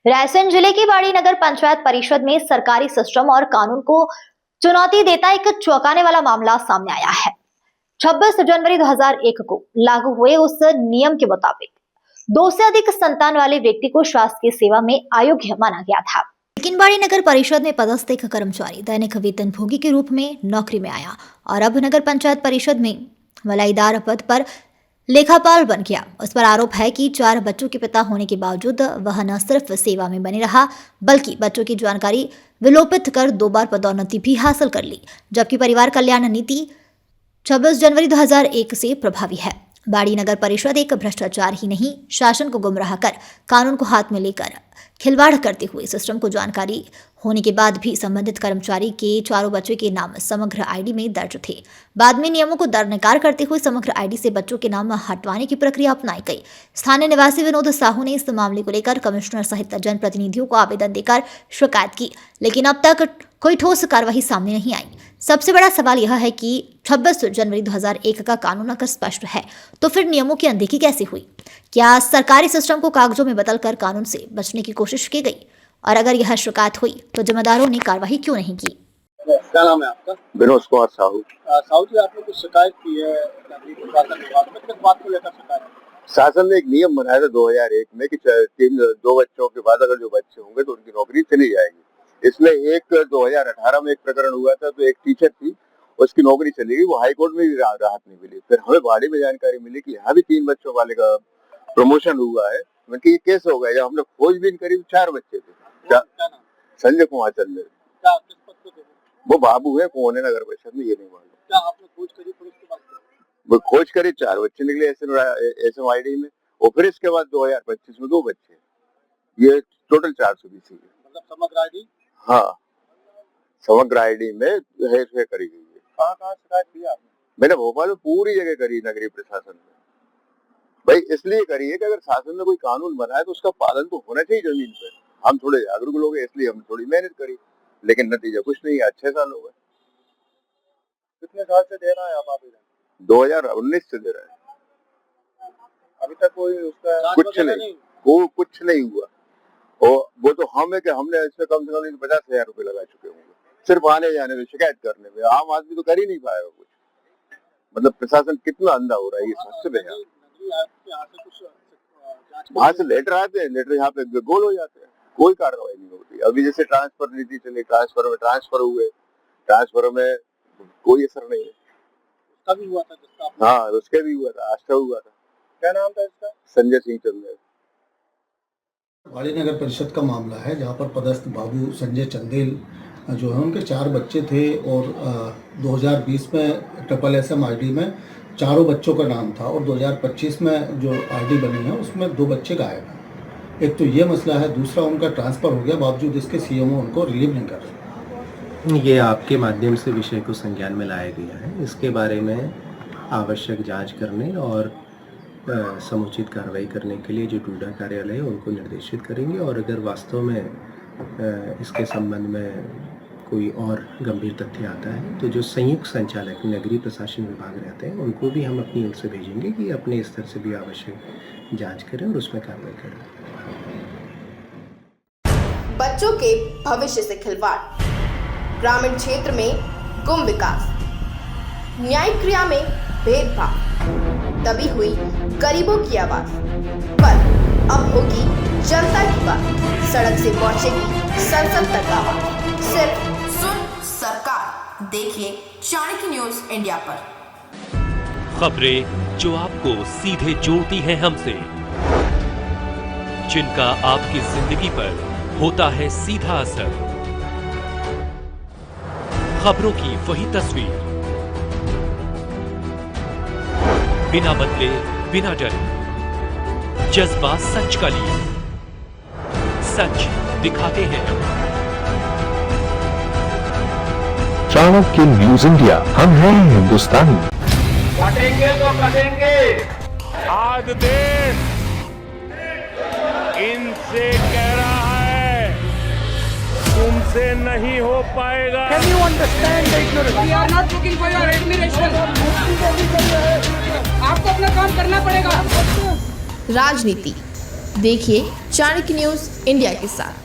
रायसेन जिले की बाड़ी नगर पंचायत परिषद में सरकारी सिस्टम और कानून को चुनौती देता एक चौंकाने वाला मामला सामने आया है। 26 जनवरी 2001 को लागू हुए उस नियम के मुताबिक 2 से अधिक संतान वाले व्यक्ति को शासकीय सेवा में अयोग्य माना गया था। लेकिन बाड़ी नगर परिषद में पदस्थ एक कर्मचारी दैनिक वेतन भोगी के रूप में नौकरी में आया और अब नगर पंचायत परिषद में मलाईदार पद पर लेखापाल बन गया। उस पर आरोप है कि 4 बच्चों के पिता होने के बावजूद वह न सिर्फ सेवा में बने रहा बल्कि बच्चों की जानकारी विलोपित कर 2 बार पदोन्नति भी हासिल कर ली, जबकि परिवार कल्याण नीति 26 जनवरी 2001 से प्रभावी है। बाड़ी नगर परिषद एक भ्रष्टाचार ही नहीं, शासन को गुमराह कर कानून को हाथ में लेकर खिलवाड़ करते हुए सिस्टम को जानकारी होने के बाद भी संबंधित कर्मचारी के 4 बच्चों के नाम समग्र आईडी में दर्ज थे। बाद में नियमों को दरनकार करते हुए समग्र आईडी से बच्चों के नाम हटवाने की प्रक्रिया अपनाई गई। स्थानीय निवासी विनोद साहू ने इस मामले को लेकर कमिश्नर सहित जनप्रतिनिधियों को आवेदन देकर शिकायत की, लेकिन अब तक कोई ठोस कार्रवाई सामने नहीं आई। सबसे बड़ा सवाल यह है कि 26 जनवरी 2001 का कानून अगर स्पष्ट है तो फिर नियमों की अनदेखी कैसे हुई? क्या सरकारी सिस्टम को कागजों में बदलकर कानून से बचने की कोशिश की गई? और अगर यह शिकायत हुई तो जिम्मेदारों ने कार्रवाई क्यों नहीं की? क्या नाम है आपका? विनोद कुमार साहू। साहू जी, आपने कुछ शिकायत की है नगरीय प्रशासन विभाग में, किस बात को लेकर शिकायत? शासन ने एक नियम बनाया था 2001 में कि 2 बच्चों के बाद अगर जो बच्चे होंगे तो उनकी नौकरी चली जाएगी। इसमें एक 2018 में एक प्रकरण हुआ था, तो एक टीचर थी, उसकी नौकरी चली गई। वो हाईकोर्ट में भी राहत नहीं मिली। फिर हमें बाड़ी में जानकारी मिली कि यहाँ भी 3 बच्चों वाले का प्रमोशन हुआ है। मैंने ये कैसे हो गया? जब हमने खोजबीन करी 4 बच्चे थे। संजय कुमार चंद्र। किस पद पे थे वो बाबू है, कौन है नगर परिषद में ये नहीं मालूम। क्या आपने खोज करी पुलिस के पास? वो खोज करी, 4 बच्चे निकले SMID में, और फिर इसके बाद 2025 में 2 बच्चे, ये टोटल 420 है। मतलब समग्र आईडी? हाँ, समग्र आईडी में हेरफेर करी गई है। कहाँ शिकायत की आपने? मैंने भोपाल में पूरी जगह करी, नगरीय प्रशासन में। भाई इसलिए करी है कि अगर शासन ने कोई कानून बनाया तो उसका पालन तो होना चाहिए जमीन पर। हम थोड़े जागरूक लोग हैं, इसलिए हम थोड़ी मेहनत करी, लेकिन नतीजा कुछ नहीं है। 6 साल हो गए। कितने साल से दे रहा है आप आवेदन? 2019 से दे रहे हैं। अभी तक कोई उसका कुछ नहीं, वो कुछ नहीं हुआ। और वो तो हम है कि हमने इसमें कम से कम 50,000 रुपए लगा चुके होंगे सिर्फ आने जाने में, शिकायत करने में। आम आदमी तो कर ही नहीं पाएगा कुछ। मतलब प्रशासन कितना अंधा हो रहा है, ये सबसे बड़ा। वहाँ से लेटर आते हैं, लेटर यहाँ पे गोल हो जाते हैं, कोई कार्रवाई नहीं होती। अभी जैसे ट्रांसफर नीति चली, ट्रांसफर हुए, ट्रांसफर में कोई असर नहीं है। उसका भी हुआ था जिसका? हाँ, उसके भी हुआ था, आस्था हुआ था। क्या नाम था इसका? संजय सिंह चंदेल। बाड़ी नगर परिषद का मामला है जहां पर पदस्थ बाबू संजय चंदेल जो है, उनके 4 बच्चे थे और 2020 में SSMID में 4 बच्चों का नाम था और 2025 में जो आईडी बनी है उसमें 2 बच्चे गायब हैं। एक तो ये मसला है, दूसरा उनका ट्रांसफ़र हो गया, बावजूद इसके CMO उनको रिलीव नहीं कर रहे। ये आपके माध्यम से विषय को संज्ञान में लाया गया है। इसके बारे में आवश्यक जांच करने और समुचित कार्रवाई करने के लिए जो टूडा कार्यालय है उनको निर्देशित करेंगे, और अगर वास्तव में इसके संबंध में कोई और गंभीर तथ्य आता है तो जो संयुक्त संचालक नगरीय प्रशासन विभाग रहते हैं उनको भी हम अपनी ओर से भेजेंगे कि अपने स्तर से भी आवश्यक जांच करें और उसमें कार्रवाई करें। बच्चों के भविष्य से खिलवाड़, ग्रामीण क्षेत्र में गुम विकास, न्यायिक क्रिया में भेदभाव, तभी हुई गरीबों की आवाज। पर अब होगी जनता की बात, सड़क से पहुंचेगी संसद तक आवाज। सिर्फ सुन सरकार, देखिए चाणक्य न्यूज इंडिया पर। खबरें जो आपको सीधे जोड़ती हैं हमसे, जिनका आपकी जिंदगी पर होता है सीधा असर। खबरों की वही तस्वीर, बिना बदले बिना डरे, जज्बा सच का लिए, सच दिखाते हैं। चाणक्य न्यूज इंडिया, हम हैं हिंदुस्तानी। कटेंगे तो कटेंगे। आज देश इनसे कह रहा है तुमसे नहीं हो पाएगा। Can you understand the ignorance? We are not looking for your admiration. आपको अपना काम करना पड़ेगा। राजनीति, देखिए चाणक्य न्यूज़ इंडिया के साथ।